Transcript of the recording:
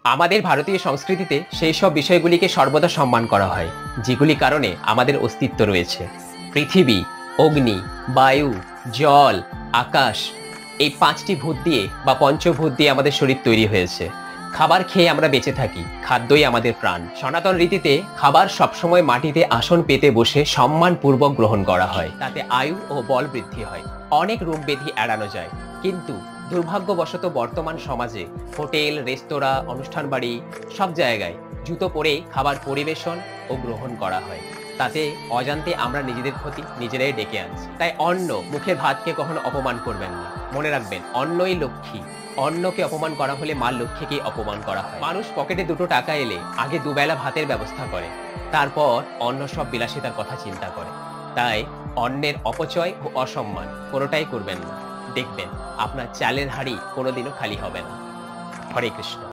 আমাদের ভারতীয় সংস্কৃতিতে সেই সব বিষয়গুলিকে সর্বদা সম্মান করা হয় যেগুলি কারণে আমাদের অস্তিত্ব রয়েছে। পৃথিবী, অগ্নি, বায়ু, জল, আকাশ, এই পাঁচটি ভূত দিয়ে বা পঞ্চভূত দিয়ে আমাদের শরীর তৈরি হয়েছে। খাবার খেয়ে আমরা বেঁচে থাকি, খাদ্যই আমাদের প্রাণ। সনাতন রীতিতে খাবার সবসময় মাটিতে আসন পেতে বসে সম্মানপূর্বক গ্রহণ করা হয়, তাতে আয়ু ও বল বৃদ্ধি হয়, অনেক রোগ ব্যাধি এড়ানো যায়। কিন্তু দুর্ভাগ্যবশত বর্তমান সমাজে হোটেল, রেস্তোরাঁ, অনুষ্ঠান বাড়ি সব জায়গায় জুতো পরেই খাবার পরিবেশন ও গ্রহণ করা হয়। তাতে অজান্তে আমরা নিজেদের ক্ষতি নিজেরাই ডেকে আনছি। তাই অন্ন, মুখের ভাতকে কখনো অপমান করবেন না। মনে রাখবেন, অন্নই লক্ষ্মী। অন্নকে অপমান করা হলে মা লক্ষ্মীকেই অপমান করা হয়। মানুষ পকেটে দুটো টাকা এলে আগে দুবেলা ভাতের ব্যবস্থা করে, তারপর অন্য সব বিলাসিতার কথা চিন্তা করে। তাই অন্নের অপচয় ও অসম্মান কোনোটাই করবেন না। দেখবেন আপনার চালের হাঁড়ি কোনোদিনও খালি হবে না। হরে কৃষ্ণ।